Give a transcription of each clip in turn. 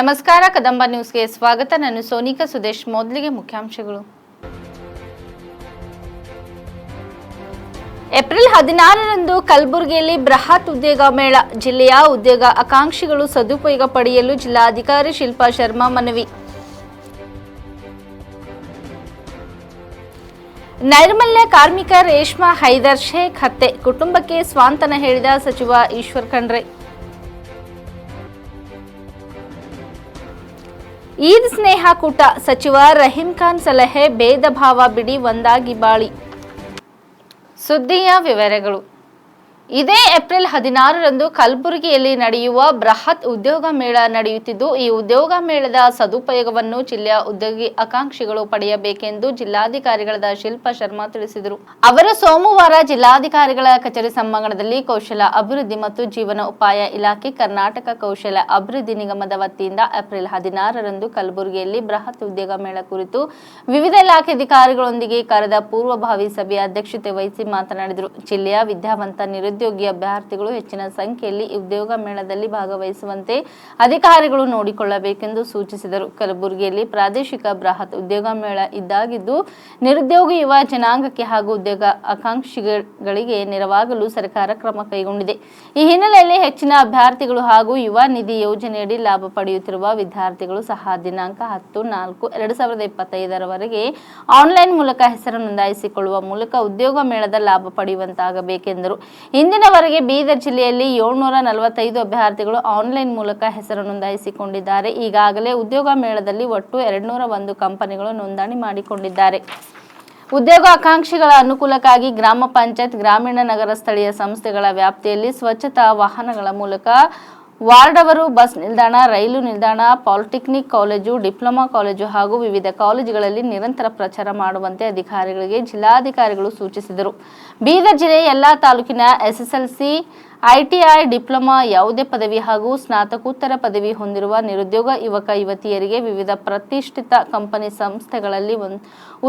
ನಮಸ್ಕಾರ, ಕದಂಬ ನ್ಯೂಸ್ಗೆ ಸ್ವಾಗತ. ನಾನು ಸೋನಿಕಾ ಸುದೇಶ್. ಮೊದಲಿಗೆ ಮುಖ್ಯಾಂಶಗಳು. ಏಪ್ರಿಲ್ 16ರಂದು ಕಲಬುರಗಿಯಲ್ಲಿ ಬೃಹತ್ ಉದ್ಯೋಗ ಮೇಳ. ಜಿಲ್ಲೆಯ ಉದ್ಯೋಗ ಆಕಾಂಕ್ಷಿಗಳು ಸದುಪಯೋಗ ಪಡೆಯಲು ಜಿಲ್ಲಾಧಿಕಾರಿ ಶಿಲ್ಪಾ ಶರ್ಮಾ ಮನವಿ. ನೈರ್ಮಲ್ಯ ಕಾರ್ಮಿಕ ರೇಷ್ಮಾ ಹೈದರ್ ಶೇಖ್ ಹತ್ಯೆ, ಕುಟುಂಬಕ್ಕೆ ಸ್ವಾಂತನ ಹೇಳಿದ ಸಚಿವ ಈಶ್ವರ್ ಖಂಡ್ರೆ. ಈದ್ ಸ್ನೇಹ ಕೂಟ, ಸಚಿವ ರಹೀಂ ಖಾನ್ ಸಲಹೆ, ಭೇದ ಭಾವ ಬಿಡಿ ಒಂದಾಗಿ ಬಾಳಿ. ಸುದ್ದಿಯ ವಿವರಗಳು. ಇದೇ ಏಪ್ರಿಲ್ 16ರಂದು ಕಲಬುರಗಿಯಲ್ಲಿ ನಡೆಯುವ ಬೃಹತ್ ಉದ್ಯೋಗ ಮೇಳ ನಡೆಯುತ್ತಿದ್ದು, ಈ ಉದ್ಯೋಗ ಮೇಳದ ಸದುಪಯೋಗವನ್ನು ಜಿಲ್ಲೆಯ ಉದ್ಯೋಗಿ ಆಕಾಂಕ್ಷಿಗಳು ಪಡೆಯಬೇಕೆಂದು ಜಿಲ್ಲಾಧಿಕಾರಿಗಳಾದ ಶಿಲ್ಪಾ ಶರ್ಮಾ ತಿಳಿಸಿದರು. ಅವರು ಸೋಮವಾರ ಜಿಲ್ಲಾಧಿಕಾರಿಗಳ ಕಚೇರಿ ಸಭಾಂಗಣದಲ್ಲಿ ಕೌಶಲ ಅಭಿವೃದ್ಧಿ ಮತ್ತು ಜೀವನ ಉಪಾಯ ಇಲಾಖೆ, ಕರ್ನಾಟಕ ಕೌಶಲ ಅಭಿವೃದ್ಧಿ ನಿಗಮದ ವತಿಯಿಂದ ಏಪ್ರಿಲ್ 16ರಂದು ಕಲಬುರಗಿಯಲ್ಲಿ ಬೃಹತ್ ಉದ್ಯೋಗ ಮೇಳ ಕುರಿತು ವಿವಿಧ ಇಲಾಖೆ ಅಧಿಕಾರಿಗಳೊಂದಿಗೆ ಕರೆದ ಪೂರ್ವಭಾವಿ ಸಭೆಯ ಅಧ್ಯಕ್ಷತೆ ವಹಿಸಿ ಮಾತನಾಡಿದರು. ಜಿಲ್ಲೆಯ ವಿದ್ಯಾವಂತ ನಿರುದ್ಯೋಗಿ ಅಭ್ಯರ್ಥಿಗಳು ಹೆಚ್ಚಿನ ಸಂಖ್ಯೆಯಲ್ಲಿ ಉದ್ಯೋಗ ಮೇಳದಲ್ಲಿ ಭಾಗವಹಿಸುವಂತೆ ಅಧಿಕಾರಿಗಳು ನೋಡಿಕೊಳ್ಳಬೇಕೆಂದು ಸೂಚಿಸಿದರು. ಕಲಬುರಗಿಯಲ್ಲಿ ಪ್ರಾದೇಶಿಕ ಬೃಹತ್ ಉದ್ಯೋಗ ಮೇಳ ಇದ್ದಾಗಿದ್ದು, ನಿರುದ್ಯೋಗಿ ಯುವ ಜನಾಂಗಕ್ಕೆ ಹಾಗೂ ಉದ್ಯೋಗ ಆಕಾಂಕ್ಷಿಗಳಿಗೆ ನೆರವಾಗಲು ಸರ್ಕಾರ ಕ್ರಮ ಕೈಗೊಂಡಿದೆ. ಈ ಹಿನ್ನೆಲೆಯಲ್ಲಿ ಹೆಚ್ಚಿನ ಅಭ್ಯರ್ಥಿಗಳು ಹಾಗೂ ಯುವ ನಿಧಿ ಯೋಜನೆಯಡಿ ಲಾಭ ಪಡೆಯುತ್ತಿರುವ ವಿದ್ಯಾರ್ಥಿಗಳು ಸಹ ದಿನಾಂಕ 10/4/2025 ಆನ್ಲೈನ್ ಮೂಲಕ ಹೆಸರು ನೋಂದಾಯಿಸಿಕೊಳ್ಳುವ ಮೂಲಕ ಉದ್ಯೋಗ ಮೇಳದ ಲಾಭ ಪಡೆಯುವಂತಾಗಬೇಕೆಂದರು. ಇಂದಿನವರೆಗೆ ಬೀದರ್ ಜಿಲ್ಲೆಯಲ್ಲಿ 745 ಅಭ್ಯರ್ಥಿಗಳು ಆನ್ಲೈನ್ ಮೂಲಕ ಹೆಸರು ನೋಂದಾಯಿಸಿಕೊಂಡಿದ್ದಾರೆ. ಈಗಾಗಲೇ ಉದ್ಯೋಗ ಮೇಳದಲ್ಲಿ ಒಟ್ಟು 201 ಕಂಪನಿಗಳು ನೋಂದಣಿ ಮಾಡಿಕೊಂಡಿದ್ದಾರೆ. ಉದ್ಯೋಗ ಆಕಾಂಕ್ಷಿಗಳ ಅನುಕೂಲಕ್ಕಾಗಿ ಗ್ರಾಮ ಪಂಚಾಯತ್, ಗ್ರಾಮೀಣ ನಗರ ಸ್ಥಳೀಯ ಸಂಸ್ಥೆಗಳ ವ್ಯಾಪ್ತಿಯಲ್ಲಿ ಸ್ವಚ್ಛತಾ ವಾಹನಗಳ ಮೂಲಕ ವಾರ್ಡವರು, ಬಸ್ ನಿಲ್ದಾಣ, ರೈಲು ನಿಲ್ದಾಣ, ಪಾಲಿಟೆಕ್ನಿಕ್ ಕಾಲೇಜು, ಡಿಪ್ಲೊಮಾ ಕಾಲೇಜು ಹಾಗೂ ವಿವಿಧ ಕಾಲೇಜುಗಳಲ್ಲಿ ನಿರಂತರ ಪ್ರಚಾರ ಮಾಡುವಂತೆ ಅಧಿಕಾರಿಗಳಿಗೆ ಜಿಲ್ಲಾಧಿಕಾರಿಗಳು ಸೂಚಿಸಿದರು. ಬೀದರ್ ಜಿಲ್ಲೆಯ ಎಲ್ಲಾ ತಾಲೂಕಿನ SSLC, ITI, ಡಿಪ್ಲೊಮಾ, ಯಾವುದೇ ಪದವಿ ಹಾಗೂ ಸ್ನಾತಕೋತ್ತರ ಪದವಿ ಹೊಂದಿರುವ ನಿರುದ್ಯೋಗ ಯುವಕ ಯುವತಿಯರಿಗೆ ವಿವಿಧ ಪ್ರತಿಷ್ಠಿತ ಕಂಪನಿ ಸಂಸ್ಥೆಗಳಲ್ಲಿ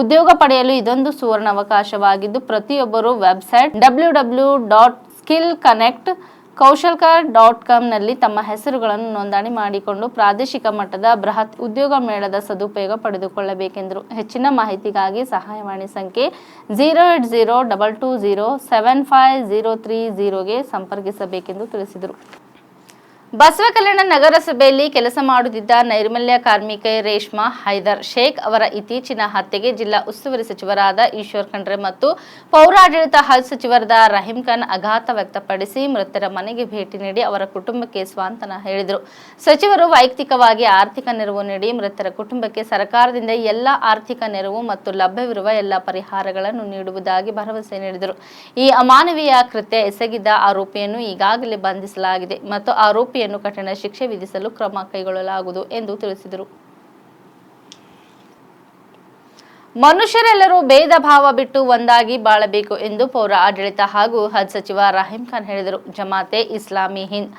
ಉದ್ಯೋಗ ಪಡೆಯಲು ಇದೊಂದು ಸುವರ್ಣ ಅವಕಾಶವಾಗಿದ್ದು, ಪ್ರತಿಯೊಬ್ಬರು ವೆಬ್ಸೈಟ್ www.skillconnect.kaushalkar.com ನಲ್ಲಿ ತಮ್ಮ ಹೆಸರುಗಳನ್ನು ನೋಂದಣಿ ಮಾಡಿಕೊಂಡು ಪ್ರಾದೇಶಿಕ ಮಟ್ಟದ ಬೃಹತ್ ಉದ್ಯೋಗ ಮೇಳದ ಸದುಪಯೋಗ ಪಡೆದುಕೊಳ್ಳಬೇಕೆಂದರು. ಹೆಚ್ಚಿನ ಮಾಹಿತಿಗಾಗಿ ಸಹಾಯವಾಣಿ ಸಂಖ್ಯೆ 08022075030ಗೆ ಸಂಪರ್ಕಿಸಬೇಕೆಂದು ತಿಳಿಸಿದರು. ಬಸವಕಲ್ಯಾಣ ನಗರಸಭೆಯಲ್ಲಿ ಕೆಲಸ ಮಾಡುತ್ತಿದ್ದ ನೈರ್ಮಲ್ಯ ಕಾರ್ಮಿಕೆ ರೇಷ್ಮಾ ಹೈದರ್ ಶೇಖ್ ಅವರ ಇತ್ತೀಚಿನ ಹತ್ಯೆಗೆ ಜಿಲ್ಲಾ ಉಸ್ತುವಾರಿ ಸಚಿವರಾದ ಈಶ್ವರ್ ಖಂಡ್ರೆ ಮತ್ತು ಪೌರಾಡಳಿತ ಹಜ್ ಸಚಿವರಾದ ರಹೀಂ ಖಾನ್ ಆಘಾತ ವ್ಯಕ್ತಪಡಿಸಿ ಮೃತರ ಮನೆಗೆ ಭೇಟಿ ನೀಡಿ ಅವರ ಕುಟುಂಬಕ್ಕೆ ಸ್ವಾಂತನ ಹೇಳಿದರು. ಸಚಿವರು ವೈಯಕ್ತಿಕವಾಗಿ ಆರ್ಥಿಕ ನೆರವು ನೀಡಿ ಮೃತರ ಕುಟುಂಬಕ್ಕೆ ಸರ್ಕಾರದಿಂದ ಎಲ್ಲ ಆರ್ಥಿಕ ನೆರವು ಮತ್ತು ಲಭ್ಯವಿರುವ ಎಲ್ಲ ಪರಿಹಾರಗಳನ್ನು ನೀಡುವುದಾಗಿ ಭರವಸೆ ನೀಡಿದರು. ಈ ಅಮಾನವೀಯ ಕೃತ್ಯ ಎಸಗಿದ ಆರೋಪಿಯನ್ನು ಈಗಾಗಲೇ ಬಂಧಿಸಲಾಗಿದೆ ಮತ್ತು ಆರೋಪಿಯನ್ನು ಕಠಿಣ ಶಿಕ್ಷೆ ವಿಧಿಸಲು ಕ್ರಮ ಕೈಗೊಳ್ಳಲಾಗುವುದು ಎಂದು ತಿಳಿಸಿದರು. ಮನುಷ್ಯರೆಲ್ಲರೂ ಭೇದ ಭಾವ ಬಿಟ್ಟು ಒಂದಾಗಿ ಬಾಳಬೇಕು ಎಂದು ಪೌರ ಆಡಳಿತ ಹಾಗೂ ಹಜ್ ಸಚಿವ ರಹೀಂ ಖಾನ್ ಹೇಳಿದರು. ಜಮಾತೆ ಇಸ್ಲಾಮಿ ಹಿಂದ್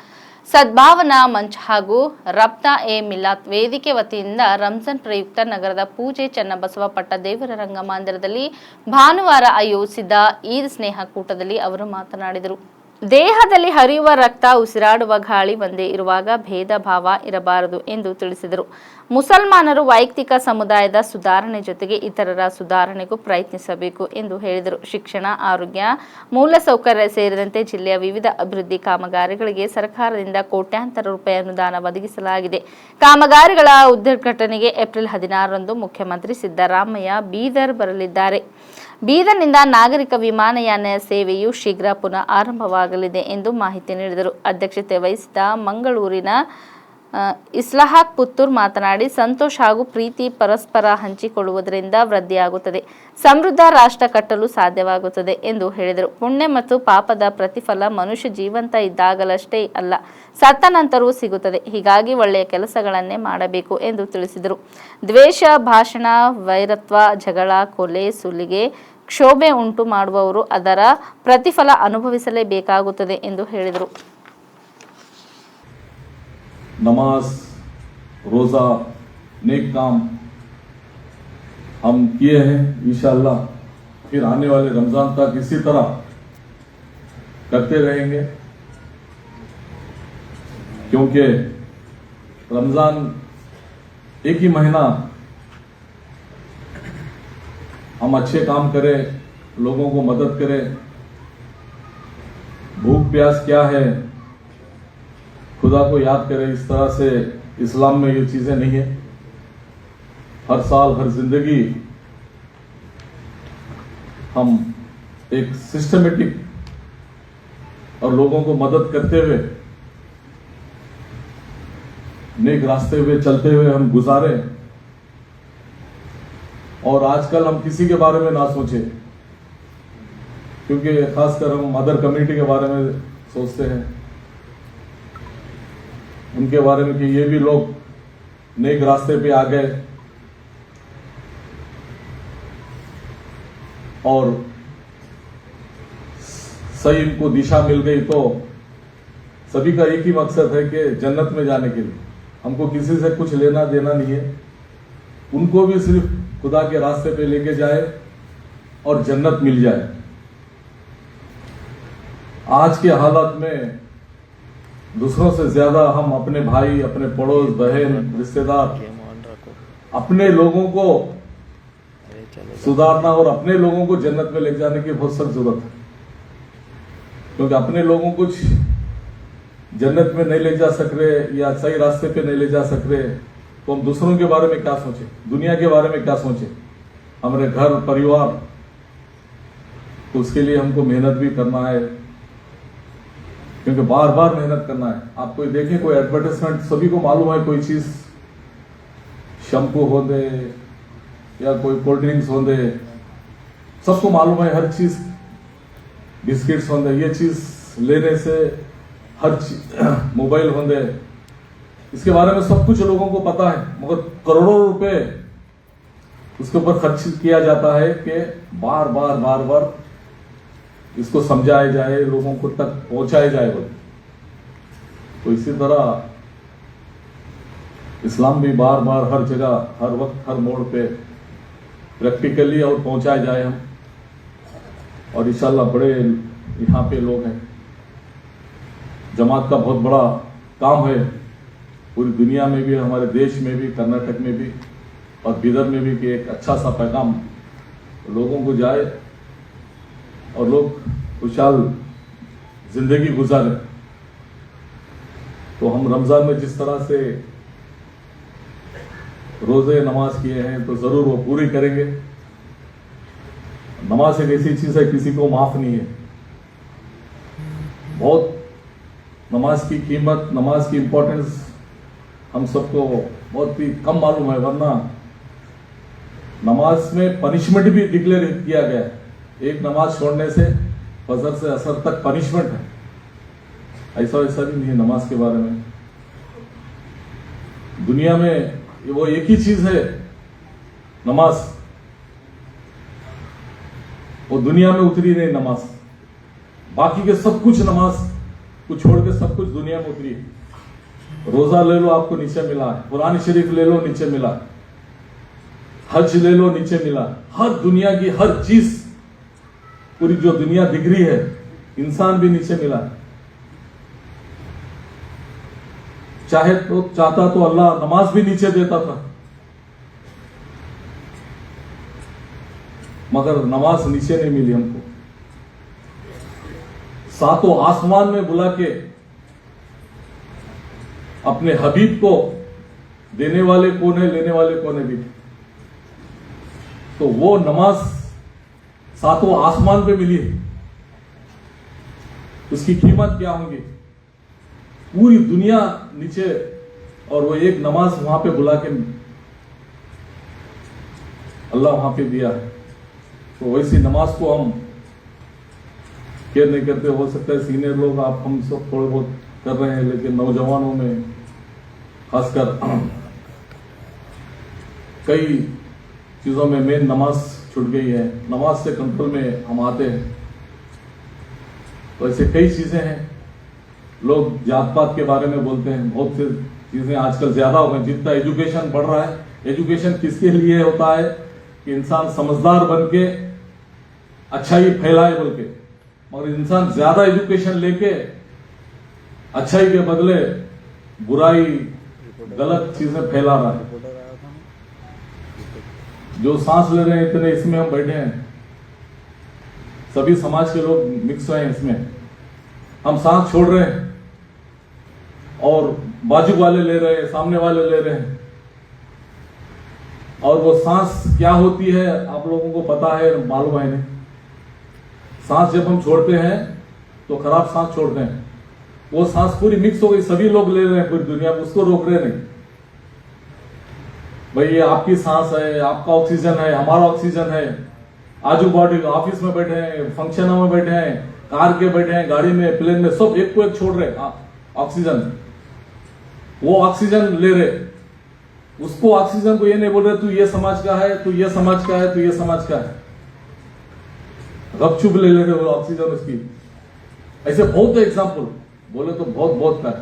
ಸದ್ಭಾವನಾ ಮಂಚ್ ಹಾಗೂ ರಬ್ತಾ-ಎ-ಮಿಲಾತ್ ವೇದಿಕೆ ವತಿಯಿಂದ ರಂಜಾನ್ ಪ್ರಯುಕ್ತ ನಗರದ ಪೂಜೆ ಚನ್ನಬಸವ ಪಟ್ಟ ದೇವರ ರಂಗಮಂದಿರದಲ್ಲಿ ಭಾನುವಾರ ಆಯೋಜಿಸಿದ್ದ ಈದ್ ಸ್ನೇಹ ಕೂಟದಲ್ಲಿ ಅವರು ಮಾತನಾಡಿದರು. ದೇಹದಲ್ಲಿ ಹರಿಯುವ ರಕ್ತ, ಉಸಿರಾಡುವ ಗಾಳಿ ಒಂದೇ ಇರುವಾಗ ಭೇದ ಭಾವ ಇರಬಾರದು ಎಂದು ತಿಳಿಸಿದರು. ಮುಸಲ್ಮಾನರು ವೈಯಕ್ತಿಕ ಸಮುದಾಯದ ಸುಧಾರಣೆ ಜೊತೆಗೆ ಇತರರ ಸುಧಾರಣೆಗೂ ಪ್ರಯತ್ನಿಸಬೇಕು ಎಂದು ಹೇಳಿದರು. ಶಿಕ್ಷಣ, ಆರೋಗ್ಯ, ಮೂಲಸೌಕರ್ಯ ಸೇರಿದಂತೆ ಜಿಲ್ಲೆಯ ವಿವಿಧ ಅಭಿವೃದ್ಧಿ ಕಾಮಗಾರಿಗಳಿಗೆ ಸರ್ಕಾರದಿಂದ ಕೋಟ್ಯಾಂತರ ರೂಪಾಯಿ ಅನುದಾನ ಒದಗಿಸಲಾಗಿದೆ. ಕಾಮಗಾರಿಗಳ ಉದ್ಘಾಟನೆಗೆ ಏಪ್ರಿಲ್ 16ರಂದು ಮುಖ್ಯಮಂತ್ರಿ ಸಿದ್ದರಾಮಯ್ಯ ಬೀದರ್ ಬರಲಿದ್ದಾರೆ. ಬೀದರ್ನಿಂದ ನಾಗರಿಕ ವಿಮಾನಯಾನ ಸೇವೆಯು ಶೀಘ್ರ ಪುನಃ ಆರಂಭವಾಗಲಿದೆ ಎಂದು ಮಾಹಿತಿ ನೀಡಿದರು. ಅಧ್ಯಕ್ಷತೆ ವಹಿಸಿದ ಮಂಗಳೂರಿನ ಇಸ್ಲಾಹಕ್ ಪುತ್ತೂರ್ ಮಾತನಾಡಿ, ಸಂತೋಷ ಹಾಗೂ ಪ್ರೀತಿ ಪರಸ್ಪರ ಹಂಚಿಕೊಳ್ಳುವುದರಿಂದ ವೃದ್ಧಿಯಾಗುತ್ತದೆ, ಸಮೃದ್ಧ ರಾಷ್ಟ್ರ ಕಟ್ಟಲು ಸಾಧ್ಯವಾಗುತ್ತದೆ ಎಂದು ಹೇಳಿದರು. ಪುಣ್ಯ ಮತ್ತು ಪಾಪದ ಪ್ರತಿಫಲ ಮನುಷ್ಯ ಜೀವಂತ ಇದ್ದಾಗಲಷ್ಟೇ ಅಲ್ಲ, ಸತ್ತ ನಂತರವೂ ಸಿಗುತ್ತದೆ. ಹೀಗಾಗಿ ಒಳ್ಳೆಯ ಕೆಲಸಗಳನ್ನೇ ಮಾಡಬೇಕು ಎಂದು ತಿಳಿಸಿದರು. ದ್ವೇಷ, ಭಾಷಣ, ವೈರತ್ವ, ಜಗಳ, ಕೊಲೆ, ಸುಲಿಗೆ, ಕ್ಷೋಭೆ ಉಂಟು ಮಾಡುವವರು ಅದರ ಪ್ರತಿಫಲ ಅನುಭವಿಸಲೇಬೇಕಾಗುತ್ತದೆ ಎಂದು ಹೇಳಿದರು. नमाज, रोज़ा, नेक काम हम किए हैं. इंशाअल्लाह फिर आने वाले रमजान तक इसी तरह करते रहेंगे, क्योंकि रमजान एक ही महीना हम अच्छे काम करें, लोगों को मदद करें। भूख प्यास क्या है, खुदा को याद करें, इस तरह से इस्लाम में ये चीजें नहीं है। हर साल हर जिंदगी हम एक सिस्टमेटिक और लोगों को मदद करते हुए, नेक रास्ते हुए चलते हुए हम गुजारे। और आजकल हम किसी के बारे में ना सोचें, क्योंकि खासकर हम अदर कम्युनिटी के बारे में सोचते हैं, उनके बारे में कि ये भी लोग नेक रास्ते पे आ गए और सही इनको दिशा मिल गई। तो सभी का एक ही मकसद है कि जन्नत में जाने के लिए। हमको किसी से कुछ लेना देना नहीं है, उनको भी सिर्फ खुदा के रास्ते पे लेके जाए और जन्नत मिल जाए। आज के हालात में दूसरों से ज्यादा हम अपने भाई, अपने पड़ोस, बहन, रिश्तेदार, अपने लोगों को सुधारना और अपने लोगों को जन्नत में ले जाने की बहुत सख्त जरूरत है। क्योंकि अपने लोगों को जन्नत में नहीं ले जा सक रहे या सही रास्ते पे नहीं ले जा सक रहे, तो हम दूसरों के बारे में क्या सोचें, दुनिया के बारे में क्या सोचें, हमारे घर परिवार। तो उसके लिए हमको मेहनत भी करना है, क्योंकि बार बार मेहनत करना है। आप कोई देखें, कोई एडवर्टाइजमेंट, सभी को मालूम है कोई चीज शैम्पू हो दे या कोई कोल्ड ड्रिंक्स हो दे, सबको मालूम है हर चीज, बिस्किट्स हो दे, ये चीज लेने से हर चीज, मोबाइल हो दे, इसके बारे में सब कुछ लोगों को पता है। मगर करोड़ों रुपए उसके ऊपर खर्च किया जाता है कि बार बार बार बार इसको समझाया जाए, लोगों को तक पहुंचाया जाए। तो इसी तरह इस्लाम भी बार बार हर जगह, हर वक्त, हर मोड़ पे प्रैक्टिकली और पहुंचाए जाए हम। और इंशाल्लाह बड़े यहाँ पे लोग हैं, जमात का बहुत बड़ा काम है पूरी दुनिया में भी, हमारे देश में भी, कर्नाटक में भी और बिदर में भी, कि एक अच्छा सा पैगाम लोगों को जाए और लोग खुशहाल जिंदगी गुजारे। तो हम रमजान में जिस तरह से रोजे नमाज किए हैं, तो जरूर वो पूरी करेंगे। नमाज एक ऐसी चीज है, किसी को माफ नहीं है। बहुत नमाज की कीमत, नमाज की इंपॉर्टेंस हम सबको बहुत ही कम मालूम है, वरना नमाज में पनिशमेंट भी डिक्लेयर किया गया है। एक नमाज छोड़ने से फजर से असर तक पनिशमेंट है। ऐसा वैसा भी नहीं है नमाज के बारे में। दुनिया में वो एक ही चीज है नमाज, वो दुनिया में उतरी नहीं नमाज, बाकी के सब कुछ नमाज को छोड़ के सब कुछ दुनिया में उतरी है। रोजा ले लो, आपको नीचे मिला है। कुरान शरीफ ले लो, नीचे मिला है। हज ले लो, नीचे मिला। हर दुनिया की हर चीज, पूरी जो दुनिया दिख रही है, इंसान भी नीचे मिला है। चाहे तो चाहता तो अल्लाह नमाज भी नीचे देता था, मगर नमाज नीचे नहीं मिली हमको। सातों आसमान में बुला के अपने हबीब को देने वाले कौन है, लेने वाले कौन है भी। तो वो नमाज सातों आसमान पे मिली है, उसकी कीमत क्या होगी। पूरी दुनिया नीचे, और वो एक नमाज वहां पे बुला के अल्लाह वहां पे दिया है। तो वैसी नमाज को हम केयर नहीं करते। हो सकता है सीनियर लोग, आप, हम सब थोड़े बहुत कर रहे हैं, लेकिन नौजवानों में खासकर कई चीजों में मेन नमाज छूट गई है। नमाज से कंट्रोल में हम आते हैं। तो ऐसे कई चीजें हैं। लोग जात पात के बारे में बोलते हैं, बहुत सी चीजें आजकल ज्यादा हो गई। जितना एजुकेशन बढ़ रहा है, एजुकेशन किसके लिए होता है कि इंसान समझदार बन के अच्छाई फैलाए बोल के, मगर इंसान ज्यादा एजुकेशन लेके अच्छाई के बदले बुराई, गलत चीजें फैला रहा है। जो सांस ले रहे हैं इतने इसमें हम बैठे हैं, सभी समाज के लोग मिक्स हैं इसमें। हम सांस छोड़ रहे हैं और बाजू वाले ले रहे हैं, सामने वाले ले रहे हैं, और वो सांस क्या होती है आप लोगों को पता है, मालूम है नहीं। सांस जब हम छोड़ते हैं तो खराब सांस छोड़ते हैं, वो सांस पूरी मिक्स हो गई, सभी लोग ले रहे हैं पूरी दुनिया में, उसको रोक रहे नहीं। भाई ये आपकी सांस है, आपका ऑक्सीजन है, हमारा ऑक्सीजन है। आजू बाजू ऑफिस में बैठे हैं, फंक्शनों में बैठे हैं, कार के बैठे हैं, गाड़ी में, प्लेन में, सब एक को एक छोड़ रहे ऑक्सीजन। वो ऑक्सीजन ले रहे, उसको ऑक्सीजन को ये नहीं बोल रहे तू ये समाज का है, तू ये समाज का है, तू ये समाज का है, गपचुप ले रहे हो ऑक्सीजन उसकी। ऐसे बहुत एग्जाम्पल बोले तो बहुत है।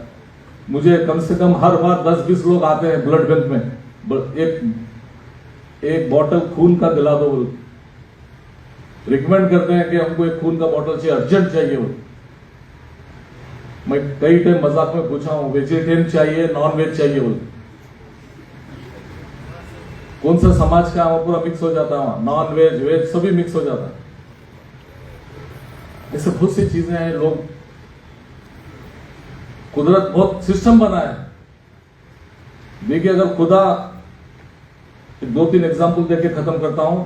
मुझे कम से कम हर बार 10-20 लोग आते हैं ब्लड बैंक में, एक बॉटल खून का दिला दो, रिकमेंड करते हैं कि हमको एक खून का बॉटल चाहिए, अर्जेंट चाहिए। वो मैं कई टाइम मजाक में पूछा हूं, वेजिटेरियन चाहिए, नॉन वेज चाहिए, बोल कौन सा समाज का पूरा मिक्स हो जाता है, नॉन वेज वेज सभी मिक्स हो जाता है। ऐसे बहुत सी चीजें हैं। लोग, कुदरत बहुत सिस्टम बना है। देखिए, अगर खुदा, 2-3 एग्जाम्पल देके खत्म करता हूं।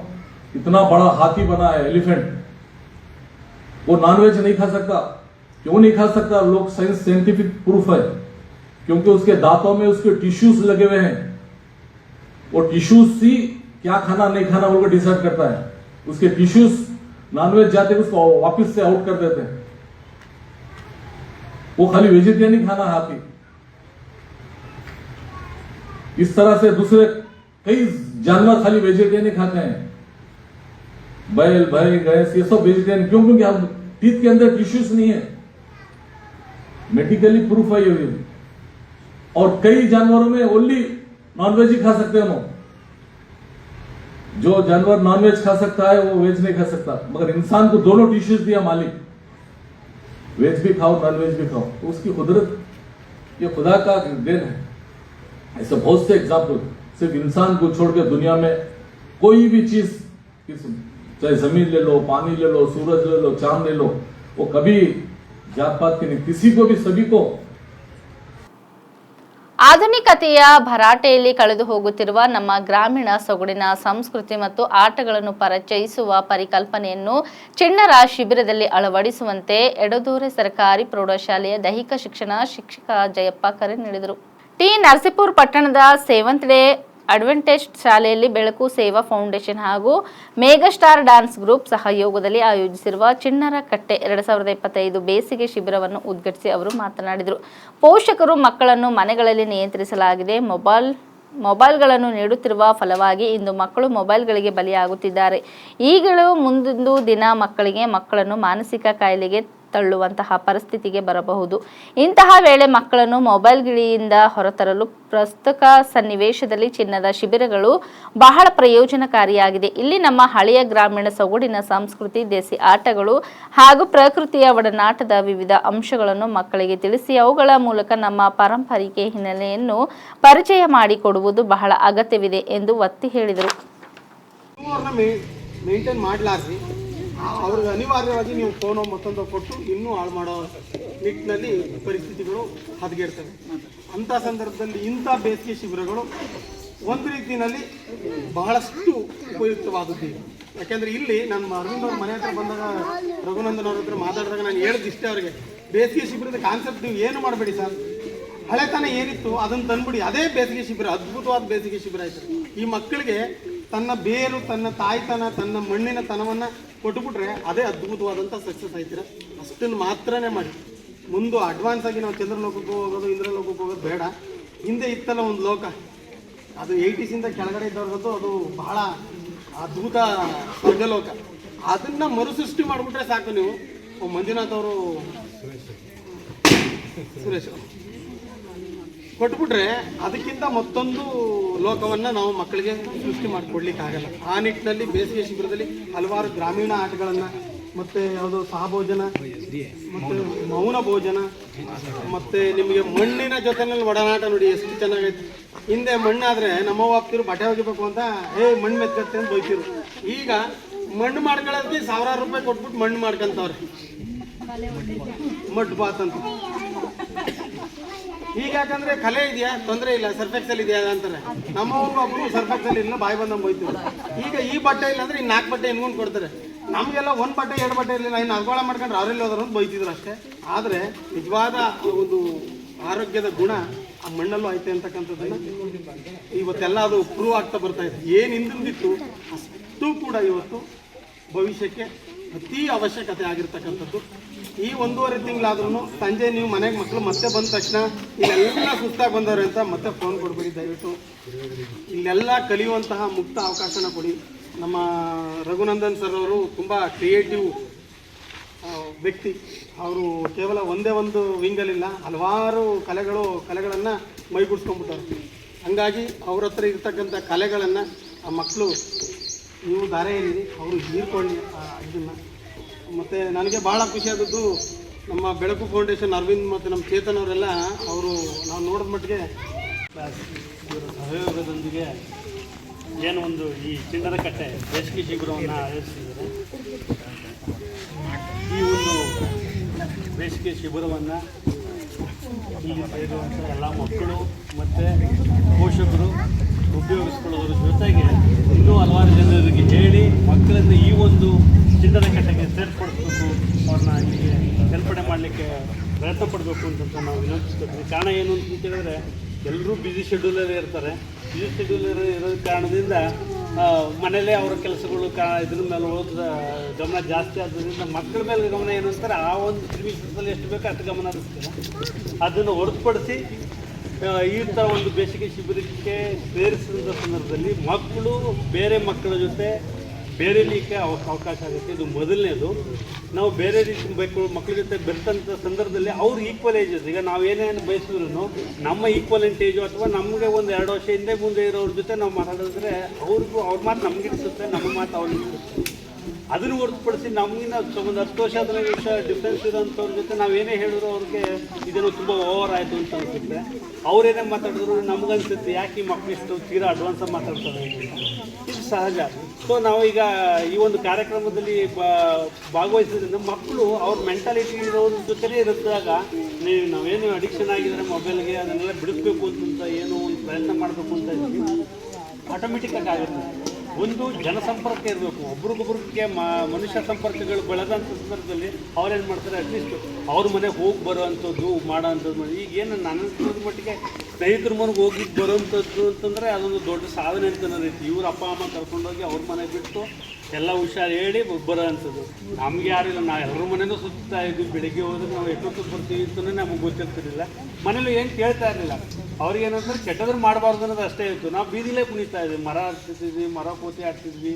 इतना बड़ा हाथी बना है, एलिफेंट, वो नॉनवेज नहीं खा सकता। क्यों नहीं खा सकता? लोग साइंटिफिक प्रूफ है, क्योंकि उसके दांतों में उसके टिश्यूज लगे हुए हैं। वो टिश्यूज ही क्या खाना नहीं खाना वो डिसाइड करता है। उसके टिश्यूज नॉनवेज जाते उसको वापस से आउट कर देते हैं। वो खाली वेजिटेरियन ही खाना हाथी। इस तरह से दूसरे कई जानवर खाली वेजिटेरियन ही खाते हैं। बैल, भैंस, गैस, ये सब वेजिटेरियन। क्यों? क्योंकि हम टीथ के अंदर टिश्यूज नहीं है, मेडिकली प्रूफ है ये। और कई जानवरों में ओनली नॉनवेज ही खा सकते हैं। जो जानवर नॉनवेज खा सकता है वो वेज नहीं खा सकता, मगर इंसान को दोनों टिश्यूज दिया मालिक, वेज भी खाओ नॉनवेज भी खाओ। तो उसकी कुदरत, ये खुदा का देन है। ऐसे बहुत से एग्जाम्पल, सिर्फ इंसान को छोड़ के दुनिया में कोई भी चीज, चाहे जमीन ले लो, पानी ले लो, सूरज ले लो, चांद ले लो, वो कभी जात पात की नहीं, किसी को भी, सभी को। ಆಧುನಿಕತೆಯ ಭರಾಟೆಯಲ್ಲಿ ಕಳೆದು ಹೋಗುತ್ತಿರುವ ನಮ್ಮ ಗ್ರಾಮೀಣ ಸೊಗಡಿನ ಸಂಸ್ಕೃತಿ ಮತ್ತು ಆಟಗಳನ್ನು ಪರಿಚಯಿಸುವ ಪರಿಕಲ್ಪನೆಯನ್ನು ಚಿಣ್ಣರ ಶಿಬಿರದಲ್ಲಿ ಅಳವಡಿಸುವಂತೆ ಎಡದೂರೆ ಸರ್ಕಾರಿ ಪ್ರೌಢಶಾಲೆಯ ದೈಹಿಕ ಶಿಕ್ಷಣ ಶಿಕ್ಷಕ ಜಯಪ್ಪ ಕರೆ ನೀಡಿದರು. ಟಿ ನರಸೀಪುರ ಪಟ್ಟಣದ ಸೆವೆಂತ್ ಡೇ ಅಡ್ವೆಂಟೇಜ್ ಶಾಲೆಯಲ್ಲಿ ಬೆಳಕು ಸೇವಾ ಫೌಂಡೇಶನ್ ಹಾಗೂ ಮೇಗಾಸ್ಟಾರ್ ಡ್ಯಾನ್ಸ್ ಗ್ರೂಪ್ ಸಹಯೋಗದಲ್ಲಿ ಆಯೋಜಿಸಿರುವ ಚಿಣ್ಣರ ಕಟ್ಟೆ 2025 ಬೇಸಿಗೆ ಶಿಬಿರವನ್ನು ಉದ್ಘಾಟಿಸಿ ಅವರು ಮಾತನಾಡಿದರು. ಪೋಷಕರು ಮಕ್ಕಳನ್ನು ಮನೆಗಳಲ್ಲಿ ನಿಯಂತ್ರಿಸಲಾಗಿದೆ. ಮೊಬೈಲ್ಗಳನ್ನು ನೀಡುತ್ತಿರುವ ಫಲವಾಗಿ ಇಂದು ಮಕ್ಕಳು ಮೊಬೈಲ್ಗಳಿಗೆ ಬಲಿಯಾಗುತ್ತಿದ್ದಾರೆ. ಈಗಲೂ ಮುಂದೊಂದು ದಿನ ಮಕ್ಕಳನ್ನು ಮಾನಸಿಕ ಕಾಯಿಲೆಗೆ ತಳ್ಳುವಂತಹ ಪರಿಸ್ಥಿತಿಗೆ ಬರಬಹುದು. ಇಂತಹ ವೇಳೆ ಮಕ್ಕಳನ್ನು ಮೊಬೈಲ್ ಗಿಳಿಯಿಂದ ಹೊರತರಲು ಪ್ರಸ್ತುತ ಸನ್ನಿವೇಶದಲ್ಲಿ ಚಿನ್ನದ ಶಿಬಿರಗಳು ಬಹಳ ಪ್ರಯೋಜನಕಾರಿಯಾಗಿದೆ. ಇಲ್ಲಿ ನಮ್ಮ ಹಳೆಯ ಗ್ರಾಮೀಣ ಸೊಗಡಿನ ಸಂಸ್ಕೃತಿ, ದೇಸಿ ಆಟಗಳು ಹಾಗೂ ಪ್ರಕೃತಿಯ ಒಡನಾಟದ ವಿವಿಧ ಅಂಶಗಳನ್ನು ಮಕ್ಕಳಿಗೆ ತಿಳಿಸಿ ಅವುಗಳ ಮೂಲಕ ನಮ್ಮ ಪಾರಂಪರಿಕ ಹಿನ್ನೆಲೆಯನ್ನು ಪರಿಚಯ ಮಾಡಿಕೊಡುವುದು ಬಹಳ ಅಗತ್ಯವಿದೆ ಎಂದು ಒತ್ತಿ ಹೇಳಿದರು. ಅವ್ರಿಗೆ ಅನಿವಾರ್ಯವಾಗಿ ನೀವು ಫೋನು ಮತ್ತೊಂದು ಕೊಟ್ಟು ಇನ್ನೂ ಹಾಳು ಮಾಡೋ ನಿಟ್ಟಿನಲ್ಲಿ ಪರಿಸ್ಥಿತಿಗಳು ಹದಗೆಡ್ತವೆ. ಅಂಥ ಸಂದರ್ಭದಲ್ಲಿ ಇಂಥ ಬೇಸಿಗೆ ಶಿಬಿರಗಳು ಒಂದು ರೀತಿಯಲ್ಲಿ ಬಹಳಷ್ಟು ಉಪಯುಕ್ತವಾದದ್ದು. ಯಾಕೆಂದರೆ ಇಲ್ಲಿ ನಮ್ಮ ಅರವಿಂದ್ ಅವ್ರ ಮನೆ ಹತ್ರ ಬಂದಾಗ, ರಘುನಂದನ್ ಅವ್ರ ಹತ್ರ ಮಾತಾಡಿದಾಗ ನಾನು ಹೇಳಿದಿಷ್ಟೇ ಅವರಿಗೆ, ಬೇಸಿಗೆ ಶಿಬಿರದ ಕಾನ್ಸೆಪ್ಟ್ ನೀವು ಏನು ಮಾಡಬೇಡಿ ಸರ್, ಹಳೆತನ ಏನಿತ್ತು ಅದನ್ನು ತಂದ್ಬಿಡಿ, ಅದೇ ಬೇಸಿಗೆ ಶಿಬಿರ, ಅದ್ಭುತವಾದ ಬೇಸಿಗೆ ಶಿಬಿರ ಆಯ್ತು. ಈ ಮಕ್ಕಳಿಗೆ ತನ್ನ ಬೇರು, ತನ್ನ ತಾಯ್ತನ, ತನ್ನ ಮಣ್ಣಿನ ತನವನ್ನು ಕೊಟ್ಟುಬಿಟ್ರೆ ಅದೇ ಅದ್ಭುತವಾದಂಥ ಸಕ್ಸಸ್ ಆಯ್ತೀರ. ಅಷ್ಟನ್ನು ಮಾತ್ರನೇ ಮಾಡಿ. ಮುಂದೆ ಅಡ್ವಾನ್ಸ್ ಆಗಿ ನಾವು ಚಂದ್ರಲೋಕಕ್ಕೆ ಹೋಗೋದು, ಇಂದ್ರಲೋಕಕ್ಕೆ ಹೋಗೋದು ಬೇಡ. ಹಿಂದೆ ಇತ್ತಲ್ಲ ಒಂದು ಲೋಕ, ಅದು 80s ಕೆಳಗಡೆ ಇದ್ದವ್ರದ್ದು, ಅದು ಬಹಳ ಅದ್ಭುತ ಸ್ವರ್ಗಲೋಕ. ಅದನ್ನು ಮರುಸೃಷ್ಟಿ ಮಾಡಿಬಿಟ್ರೆ ಸಾಕು. ನೀವು ಮಂಜುನಾಥ್ ಅವರು, ಸುರೇಶ್ ಕೊಟ್ಬಿಟ್ರೆ ಅದಕ್ಕಿಂತ ಮತ್ತೊಂದು ಲೋಕವನ್ನು ನಾವು ಮಕ್ಕಳಿಗೆ ಸೃಷ್ಟಿ ಮಾಡಿಕೊಡ್ಲಿಕ್ಕಾಗಲ್ಲ. ಆ ನಿಟ್ಟಿನಲ್ಲಿ ಬೇಸಿಗೆ ಶಿಬಿರದಲ್ಲಿ ಹಲವಾರು ಗ್ರಾಮೀಣ ಆಟಗಳನ್ನು, ಮತ್ತು ಯಾವುದೋ ಸಹಭೋಜನ, ಮತ್ತು ಮೌನ ಭೋಜನ, ಮತ್ತು ನಿಮಗೆ ಮಣ್ಣಿನ ಜೊತೆನಲ್ಲಿ ಒಡನಾಟ ನೋಡಿ ಎಷ್ಟು ಚೆನ್ನಾಗೈತೆ. ಹಿಂದೆ ಮಣ್ಣಾದರೆ ನಮ್ಮವ್ವ ಅಪ್ತಿರು ಬಟ್ಟೆ ಒಗಿಬೇಕು ಅಂತ ಮಣ್ಣು ಮೆತ್ಕತ್ತೆ ಅಂತ ಬೈತಿರು. ಈಗ ಮಣ್ಣು ಮಾಡ್ಕೊಳ್ಳೋದಕ್ಕೆ 1000 ರೂಪಾಯಿ ಕೊಟ್ಬಿಟ್ಟು ಮಣ್ಣು ಮಾಡ್ಕೊಂತವ್ರೆ, ಮಡ್ ಬಾತ್ ಅಂತ. ಈಗ ಯಾಕಂದ್ರೆ ಕಲೆ ಇದೆಯಾ ತೊಂದರೆ ಇಲ್ಲ, ಸರ್ಫೆಕ್ಸಲ್ ಇದೆಯಾ ಅಂತಾರೆ. ನಮ್ಮವ್ವ ಒಬ್ರು ಸರ್ಫೆಕ್ಸಲ್ ಇಲ್ಲ ಬಾಯಿ ಬಂದಂಗೆ ಬೈತಿರು. ಈಗ ಈ ಬಟ್ಟೆ ಇಲ್ಲ ಅಂದ್ರೆ ಇನ್ನು 4 ಬಟ್ಟೆ ಇನ್ಕೊಂಡು ಕೊಡ್ತಾರೆ. ನಮಗೆಲ್ಲ 1 ಬಟ್ಟೆ 2 ಬಟ್ಟೆ ಇರಲಿಲ್ಲ, ಇನ್ನು ಅದ್ಗೊಳ ಮಾಡ್ಕೊಂಡ್ರೆ ಅವರೆಲ್ಲ ಹೋದ್ರು ಅಂತ ಬೈತಿದ್ರು ಅಷ್ಟೇ. ಆದರೆ ನಿಜವಾದ ಒಂದು ಆರೋಗ್ಯದ ಗುಣ ಆ ಮಣ್ಣಲ್ಲೂ ಐತೆ ಅಂತಕ್ಕಂಥದ್ದನ್ನ ಇವತ್ತೆಲ್ಲ ಅದು ಪ್ರೂವ್ ಆಗ್ತಾ ಬರ್ತಾ ಇದೆ. ಏನು ಹಿಂದಿಂದಿತ್ತು ಅಷ್ಟು ಕೂಡ ಇವತ್ತು ಭವಿಷ್ಯಕ್ಕೆ ಅತಿ ಅವಶ್ಯಕತೆ ಆಗಿರ್ತಕ್ಕಂಥದ್ದು. ಈ 1.5 ತಿಂಗಳಾದ್ರೂ ಸಂಜೆ ನೀವು ಮನೆಗೆ ಮಕ್ಕಳು ಮತ್ತೆ ಬಂದ ತಕ್ಷಣ ಇಲ್ಲೆಲ್ಲ ಸುಸ್ತಾಗಿ ಬಂದವ್ರೆ ಅಂತ ಮತ್ತೆ ಫೋನ್ ಕೊಡ್ಬೇಡಿ ದಯವಿಟ್ಟು. ಇಲ್ಲೆಲ್ಲ ಕಲಿಯುವಂತಹ ಮುಕ್ತ ಅವಕಾಶನ ಕೊಡಿ. ನಮ್ಮ ರಘುನಂದನ್ ಸರ್ ಅವರು ತುಂಬ ಕ್ರಿಯೇಟಿವ್ ವ್ಯಕ್ತಿ. ಅವರು ಕೇವಲ ಒಂದೇ ಒಂದು ವಿಂಗಲ್ಲಿಲ್ಲ, ಹಲವಾರು ಕಲೆಗಳನ್ನು ಮೈಗೂಡಿಸ್ಕೊಂಡ್ಬಿಟ್ಟವ್ರು. ಹಂಗಾಗಿ ಅವ್ರ ಹತ್ರ ಇರ್ತಕ್ಕಂಥ ಕಲೆಗಳನ್ನು ಆ ಮಕ್ಕಳು ನೀವು ದಾರೆ ಏನಿದೆ ಅವರು ಹೀರ್ಕೊಳ್ಳಿ ಇದನ್ನು. ಮತ್ತು ನನಗೆ ಭಾಳ ಖುಷಿಯಾದದ್ದು ನಮ್ಮ ಬೆಳಕು ಫೌಂಡೇಶನ್ ಅರವಿಂದ್ ಮತ್ತು ನಮ್ಮ ಚೇತನ್ ಅವರೆಲ್ಲ ಅವರು ನಾವು ನೋಡಿದ ಮಟ್ಟಿಗೆ ಸಹಯೋಗದೊಂದಿಗೆ ಏನು ಒಂದು ಈ ಚಿನ್ನದ ಕಟ್ಟೆ ಬೇಸಿಗೆ ಶಿಬಿರವನ್ನು ಆಯೋಜಿಸಿದ್ದಾರೆ. ಈ ಒಂದು ಬೇಸಿಗೆ ಶಿಬಿರವನ್ನು ಇಲ್ಲಿ ಸೇರುವಂಥ ಎಲ್ಲ ಮಕ್ಕಳು ಮತ್ತು ಪೋಷಕರು ಉಪಯೋಗಿಸ್ಕೊಳ್ಳೋದ್ರ ಜೊತೆಗೆ ಇನ್ನೂ ಹಲವಾರು ಜನರಿಗೆ ಹೇಳಿ ಮಕ್ಕಳನ್ನು ಈ ಒಂದು ಚಿನ್ನದ ಕಟ್ಟೆಗೆ ಸೇರ್ಪಡಿಸ್ಬೇಕು, ಅವ್ರನ್ನ ಇಲ್ಲಿಗೆ ಸೇರ್ಪಡೆ ಮಾಡಲಿಕ್ಕೆ ಪ್ರಯತ್ನ ಪಡಬೇಕು ಅಂತ ನಾವು ವಿನಂತಿಸ್ಕೊತೀವಿ. ಕಾರಣ ಏನು ಅಂತ ಹೇಳಿದ್ರೆ ಎಲ್ಲರೂ ಬ್ಯುಸಿ ಶೆಡ್ಯೂಲಲ್ಲಿ ಇರ್ತಾರೆ. ಬ್ಯುಸಿ ಶೆಡ್ಯೂಲರ್ ಇರೋ ಕಾರಣದಿಂದ ಮನೇಲೇ ಅವರ ಕೆಲಸಗಳು ಇದ್ರ ಮೇಲೆ ಓದಿದ ಗಮನ ಜಾಸ್ತಿ ಆದ್ದರಿಂದ ಮಕ್ಕಳ ಮೇಲೆ ಗಮನ ಏನು ಅಂತಾರೆ ಆ ಒಂದು ನಿಮಿಷದಲ್ಲಿ ಎಷ್ಟು ಬೇಕೋ ಅಷ್ಟು ಗಮನ ಹರಿಸ್ತಾರೆ. ಅದನ್ನು ಹೊರತುಪಡಿಸಿ ಈ ಥರ ಒಂದು ಬೇಸಿಗೆ ಶಿಬಿರಕ್ಕೆ ಸೇರಿಸಿದ ಸಂದರ್ಭದಲ್ಲಿ ಮಕ್ಕಳು ಬೇರೆ ಮಕ್ಕಳ ಜೊತೆ ಬೇರೆಲಿಕ್ಕೆ ಅವಕಾಶ ಆಗುತ್ತೆ. ಇದು ಮೊದಲನೇದು. ನಾವು ಬೇರೆ ರೀತಿ ಮಕ್ಕಳ ಜೊತೆ ಬೆರ್ತಂಥ ಸಂದರ್ಭದಲ್ಲಿ ಅವ್ರು ಈಕ್ವಲ್ ಏಜಸ್, ಈಗ ನಾವು ಏನೇನು ಬಯಸಿದ್ರು ನಮ್ಮ ಈಕ್ವಲೆಂಟ್ ಏಜು ಅಥವಾ ನಮಗೆ ಒಂದು 2 ವರ್ಷ ಹಿಂದೆ ಮುಂದೆ ಇರೋರ ಜೊತೆ ನಾವು ಮಾತಾಡಿದ್ರೆ ಅವ್ರಿಗೂ ಅವ್ರ ಮಾತು ನಮ್ಗೆ ಇಡಿಸುತ್ತೆ, ನಮ್ಮ ಮಾತು ಅವ್ರಿಗೆ ಇಡಿಸುತ್ತೆ. ಅದನ್ನು ಹೊರತುಪಡಿಸಿ ನಮಗಿನ ಒಂದು 10 ವರ್ಷ 15 ವರ್ಷ ಡಿಫ್ರೆನ್ಸ್ ಇರೋಂಥವ್ರ ಜೊತೆ ನಾವೇನೇ ಹೇಳಿದ್ರು ಅವ್ರಿಗೆ ಇದನ್ನು ತುಂಬ ಓವರ್ ಆಯಿತು ಅಂತ ಅನಿಸುತ್ತೆ. ಅವರೇನೇ ಮಾತಾಡಿದ್ರು ನಮಗನ್ಸುತ್ತೆ ಯಾಕೆ ಈ ಮಕ್ಕಳು ಇಷ್ಟು ತೀರಾ ಅಡ್ವಾನ್ಸಾಗಿ ಮಾತಾಡ್ತಾರೆ, ಇದು ಸಹಜ. ಸೊ ನಾವೀಗ ಈ ಒಂದು ಕಾರ್ಯಕ್ರಮದಲ್ಲಿ ಭಾಗವಹಿಸೋದ್ರಿಂದ ಮಕ್ಕಳು ಅವ್ರ ಮೆಂಟಾಲಿಟಿ ಇರೋದ್ರ ಜೊತೆಲೇ ಇರಿದಾಗ ನಾವೇನು ಅಡಿಕ್ಷನ್ ಆಗಿದ್ದಾರೆ ಮೊಬೈಲ್ಗೆ ಅದನ್ನೆಲ್ಲ ಬಿಡಿಸ್ಬೇಕು ಅಂತ ಏನೋ ಒಂದು ಪ್ರಯತ್ನ ಮಾಡಬೇಕು ಅಂತ ಇದ್ವಿ, ಆಟೋಮೆಟಿಕ್ಕಾಗಿ ಆಗುತ್ತೆ. ಒಂದು ಜನಸಂಪರ್ಕ ಇರಬೇಕು, ಒಬ್ರಿಗೊಬ್ರಿಗೆ ಮನುಷ್ಯ ಸಂಪರ್ಕಗಳು ಬೆಳೆದಂಥ ಸಂದರ್ಭದಲ್ಲಿ ಅವ್ರೇನು ಮಾಡ್ತಾರೆ ಅಟ್ಲೀಸ್ಟ್ ಅವ್ರ ಮನೆಗೆ ಹೋಗಿ ಬರೋ ಅಂಥದ್ದು ಮಾಡೋ ಅಂಥದ್ದು. ಈಗೇನು ನನ್ನ ಮಟ್ಟಿಗೆ ಸ್ನೇಹಿತರ ಮನೆಗೆ ಹೋಗಿದ್ದು ಬರೋವಂಥದ್ದು ಅಂತಂದರೆ ಅದೊಂದು ದೊಡ್ಡ ಸಾಧನೆ ಅಂತ ರೀತಿ. ಇವ್ರ ಅಪ್ಪ ಅಮ್ಮ ಕರ್ಕೊಂಡೋಗಿ ಅವ್ರ ಮನೆಗೆ ಬಿಟ್ಟು ಎಲ್ಲ ಹುಷಾರು ಹೇಳಿ ಬರೋ ಅಂಥದ್ದು. ನಮ್ಗೆ ಯಾರಿಲ್ಲ, ನಾವು ಎಲ್ಲರ ಮನೆಯೂ ಸುತ್ತಾ ಇದ್ವಿ. ಬೆಳಿಗ್ಗೆ ಹೋದ್ರೆ ನಾವು ಎಷ್ಟೊತ್ತು ಬರ್ತೀವಿ ಅಂತಲೇ ನಮಗೆ ಗೊತ್ತಿರ್ತಿರಲಿಲ್ಲ. ಮನೇಲಿ ಏನು ಕೇಳ್ತಾ ಇರಲಿಲ್ಲ. ಅವ್ರಿಗೇನಂದ್ರೆ ಕೆಟ್ಟದ್ರು ಮಾಡಬಾರ್ದು ಅನ್ನೋದು ಅಷ್ಟೇ ಇತ್ತು. ನಾವು ಬೀದಿಲೇ ಕುಣಿತಾ ಇದ್ವಿ, ಮರ ಹತ್ತಿದ್ವಿ, ಮರ ಕೋತಿ ಆಡ್ತಿದ್ವಿ,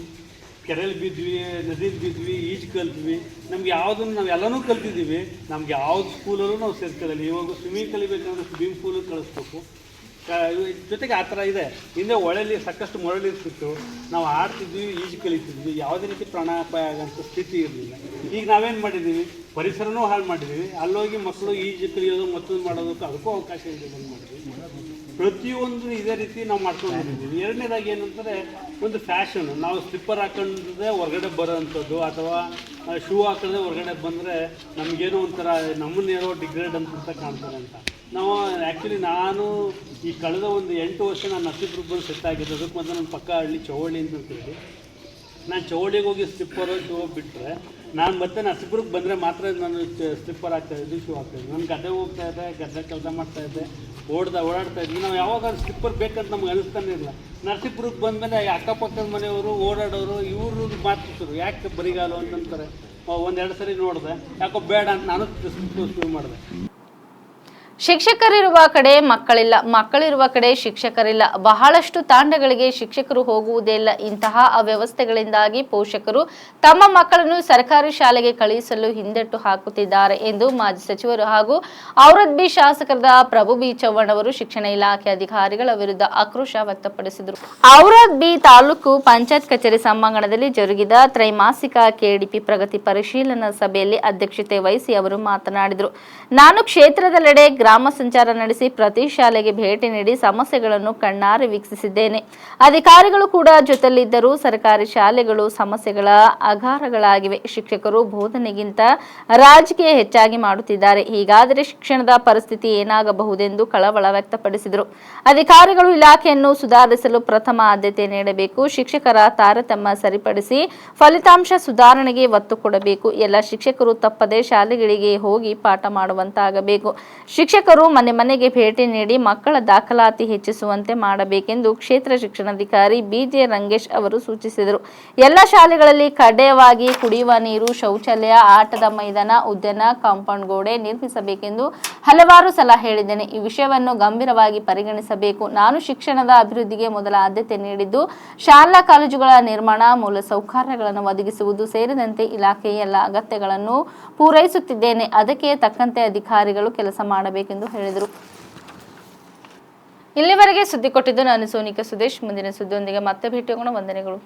ಕೆರೆಯಲ್ಲಿ ಬಿದ್ವಿ, ನದಿಗೆ ಬಿದ್ವಿ, ಈಜು ಕಲ್ತ್ವಿ. ನಮ್ಗೆ ಯಾವುದನ್ನು ನಾವು ಎಲ್ಲನೂ ಕಲ್ತಿದ್ದೀವಿ. ನಮ್ಗೆ ಯಾವ್ದು ಸ್ಕೂಲಲ್ಲೂ ನಾವು ಸೇರ್ಕೊಳ್ಳಲ್ಲ. ಇವಾಗ ಸ್ವಿಮ್ಮಿಂಗ್ ಕಲಿಬೇಕಂದ್ರೆ ಸ್ವಿಮ್ಮಿಂಗ್ ಪೂಲಿಗೆ ಕಳಿಸ್ಬೇಕು. ಜೊತೆಗೆ ಆ ಥರ ಇದೆ. ಹಿಂದೆ ಹೊಳೆಯಲ್ಲಿ ಸಾಕಷ್ಟು ಮರಳಿರ್ತಿತ್ತು, ನಾವು ಆಡ್ತಿದ್ವಿ, ಈಜು ಕಲಿತಿದ್ವಿ, ಯಾವುದೇ ರೀತಿ ಪ್ರಾಣಾಪಾಯ ಆಗೋಂಥ ಸ್ಥಿತಿ ಇರಲಿಲ್ಲ. ಈಗ ನಾವೇನು ಮಾಡಿದ್ದೀವಿ, ಪರಿಸರನೂ ಹಾಳು ಮಾಡಿದ್ದೀವಿ. ಅಲ್ಲೋಗಿ ಮಕ್ಕಳು ಈಜು ಕಲಿಯೋದು ಮತ್ತೊಂದು ಮಾಡೋದಕ್ಕೂ ಅದಕ್ಕೂ ಅವಕಾಶ ಇದೆ ಬಂದು ಮಾಡಿದ್ವಿ. ಪ್ರತಿಯೊಂದು ಇದೇ ರೀತಿ ನಾವು ಮಾಡ್ಕೊಂಡು ಬಂದಿದ್ದೀವಿ. ಎರಡನೇದಾಗಿ ಏನಂದರೆ ಒಂದು ಫ್ಯಾಷನ್. ನಾವು ಸ್ಲಿಪ್ಪರ್ ಹಾಕೊಂಡ್ರೆ ಹೊರಗಡೆ ಬರೋವಂಥದ್ದು ಅಥವಾ ಶೂ ಹಾಕಿದ್ರೆ ಹೊರಗಡೆ ಬಂದರೆ ನಮಗೇನೋ ಒಂಥರ ನಮ್ಮನ್ನೇನೋ ಡಿಗ್ರೇಡ್ ಅಂತ ಕಾಣ್ತಾರೆ ಅಂತ. ನಾವು ಆ್ಯಕ್ಚುಲಿ ನಾನು ಈ ಕಳೆದ ಒಂದು 8 ವರ್ಷ ನಾನು ನರಸೀಪುರಕ್ಕೆ ಬಂದು ಸೆಟ್ ಆಗಿದ್ದು. ಅದಕ್ಕೆ ಮೊದಲು ನನ್ನ ಪಕ್ಕ ಹಳ್ಳಿ ಚೌವಳ್ಳಿ ಅಂತ ಹೇಳಿ ನಾನು ಚೌವಳ್ಳಿಗೆ ಹೋಗಿ ಸ್ಲಿಪ್ಪರು ಶೂ ಬಿಟ್ಟರೆ ನಾನು ಮತ್ತೆ ನರಸೀಪುರಕ್ಕೆ ಬಂದರೆ ಮಾತ್ರ ನಾನು ಸ್ಲಿಪ್ಪರ್ ಹಾಕ್ತಾಯಿದ್ದೆ, ಶೂ ಹಾಕ್ತಾಯಿದ್ದೆ. ನಾನು ಗದ್ದೆ ಹೋಗ್ತಾಯಿದ್ದೆ, ಗದ್ದೆ ಕೆಲಸ ಮಾಡ್ತಾಯಿದ್ದೆ, ಓಡಾಡ್ತಾ ಇದ್ವಿ. ನಾವು ಯಾವಾಗ ಸ್ಲಿಪ್ಪರ್ ಬೇಕಂತ ನಮ್ಗೆ ಅನಿಸ್ತಾನೆ ಇಲ್ಲ. ನರಸೀಪುರಕ್ಕೆ ಬಂದಮೇಲೆ ಅಕ್ಕಪಕ್ಕದ ಮನೆಯವರು ಓಡಾಡೋರು ಇವರು ಮಾತಾಡ್ತಾರೆ, ಯಾಕೆ ಬರಿಗಾಲು ಅಂತಂತಾರೆ. 1-2 ಸರಿ ನೋಡಿದೆ, ಯಾಕೋ ಬೇಡ ಅಂತ ನಾನು ಶುರು ಮಾಡಿದೆ. ಶಿಕ್ಷಕರಿರುವ ಕಡೆ ಮಕ್ಕಳಿಲ್ಲ, ಮಕ್ಕಳಿರುವ ಕಡೆ ಶಿಕ್ಷಕರಿಲ್ಲ. ಬಹಳಷ್ಟು ತಾಂಡಗಳಿಗೆ ಶಿಕ್ಷಕರು ಹೋಗುವುದೇ ಇಲ್ಲ. ಇಂತಹ ಅವ್ಯವಸ್ಥೆಗಳಿಂದಾಗಿ ಪೋಷಕರು ತಮ್ಮ ಮಕ್ಕಳನ್ನು ಸರ್ಕಾರಿ ಶಾಲೆಗೆ ಕಳುಹಿಸಲು ಹಿಂದೆಟ್ಟು ಹಾಕುತ್ತಿದ್ದಾರೆ ಎಂದು ಮಾಜಿ ಸಚಿವರು ಹಾಗೂ ಔರಾದ್ ಬಿ ಶಾಸಕರಾದ ಪ್ರಭು ಬಿ ಚವ್ಹಾಣ್ ಅವರು ಶಿಕ್ಷಣ ಇಲಾಖೆ ಅಧಿಕಾರಿಗಳ ವಿರುದ್ಧ ಆಕ್ರೋಶ ವ್ಯಕ್ತಪಡಿಸಿದರು. ಔರಾದ್ ಬಿ ತಾಲೂಕು ಪಂಚಾಯತ್ ಕಚೇರಿ ಸಭಾಂಗಣದಲ್ಲಿ ಜರುಗಿದ ತ್ರೈಮಾಸಿಕ ಕೆಡಿಪಿ ಪ್ರಗತಿ ಪರಿಶೀಲನಾ ಸಭೆಯಲ್ಲಿ ಅಧ್ಯಕ್ಷತೆ ವಹಿಸಿ ಅವರು ಮಾತನಾಡಿದರು. ನಾನು ಕ್ಷೇತ್ರದೆಲ್ಲೆಡೆ ಗ್ರಾಮ ಸಂಚಾರ ನಡೆಸಿ ಪ್ರತಿ ಶಾಲೆಗೆ ಭೇಟಿ ನೀಡಿ ಸಮಸ್ಯೆಗಳನ್ನು ಕಣ್ಣಾರೆ ವೀಕ್ಷಿಸಿದ್ದೇನೆ. ಅಧಿಕಾರಿಗಳು ಕೂಡ ಜೊತೆಲಿದ್ದರೂ ಸರ್ಕಾರಿ ಶಾಲೆಗಳು ಸಮಸ್ಯೆಗಳ ಅಗಾರಗಳಾಗಿವೆ. ಶಿಕ್ಷಕರು ಬೋಧನೆಗಿಂತ ರಾಜಕೀಯ ಹೆಚ್ಚಾಗಿ ಮಾಡುತ್ತಿದ್ದಾರೆ. ಹೀಗಾದರೆ ಶಿಕ್ಷಣದ ಪರಿಸ್ಥಿತಿ ಏನಾಗಬಹುದೆಂದು ಕಳವಳ ವ್ಯಕ್ತಪಡಿಸಿದರು. ಅಧಿಕಾರಿಗಳು ಇಲಾಖೆಯನ್ನು ಸುಧಾರಿಸಲು ಪ್ರಥಮ ಆದ್ಯತೆ ನೀಡಬೇಕು. ಶಿಕ್ಷಕರ ತಾರತಮ್ಯ ಸರಿಪಡಿಸಿ ಫಲಿತಾಂಶ ಸುಧಾರಣೆಗೆ ಒತ್ತು ಕೊಡಬೇಕು. ಎಲ್ಲ ಶಿಕ್ಷಕರು ತಪ್ಪದೆ ಶಾಲೆಗಳಿಗೆ ಹೋಗಿ ಪಾಠ ಮಾಡುವಂತಾಗಬೇಕು. ಶಿಕ್ಷಕರು ಮನೆ ಮನೆಗೆ ಭೇಟಿ ನೀಡಿ ಮಕ್ಕಳ ದಾಖಲಾತಿ ಹೆಚ್ಚಿಸುವಂತೆ ಮಾಡಬೇಕೆಂದು ಕ್ಷೇತ್ರ ಶಿಕ್ಷಣಾಧಿಕಾರಿ ಬಿಜೆ ರಂಗೇಶ್ ಅವರು ಸೂಚಿಸಿದರು. ಎಲ್ಲ ಶಾಲೆಗಳಲ್ಲಿ ಕಡ್ಡಾಯವಾಗಿ ಕುಡಿಯುವ ನೀರು, ಶೌಚಾಲಯ, ಆಟದ ಮೈದಾನ, ಉದ್ಯಾನ, ಕಾಂಪೌಂಡ್ ಗೋಡೆ ನಿರ್ಮಿಸಬೇಕೆಂದು ಹಲವಾರು ಸಲ ಹೇಳಿದ್ದೇನೆ. ಈ ವಿಷಯವನ್ನು ಗಂಭೀರವಾಗಿ ಪರಿಗಣಿಸಬೇಕು. ನಾನು ಶಿಕ್ಷಣದ ಅಭಿವೃದ್ಧಿಗೆ ಮೊದಲ ಆದ್ಯತೆ ನೀಡಿದ್ದು ಶಾಲಾ ಕಾಲೇಜುಗಳ ನಿರ್ಮಾಣ, ಮೂಲಸೌಕರ್ಯಗಳನ್ನು ಒದಗಿಸುವುದು ಸೇರಿದಂತೆ ಇಲಾಖೆಯ ಎಲ್ಲ ಅಗತ್ಯಗಳನ್ನು ಪೂರೈಸುತ್ತಿದ್ದೇನೆ. ಅದಕ್ಕೆ ತಕ್ಕಂತೆ ಅಧಿಕಾರಿಗಳು ಕೆಲಸ ಮಾಡಬೇಕೆಂದು ಹೇಳಿದರು. ಇಲ್ಲಿವರೆಗೆ ಸುದ್ದಿ ಕೊಟ್ಟಿದ್ದು ನಾನು ಸೋನಿಕಾ ಸುದೇಶ್. ಮುಂದಿನ ಸುದ್ದಿಯೊಂದಿಗೆ ಮತ್ತೆ ಭೇಟಿಯಾಗೋಣ. ವಂದನೆಗಳು.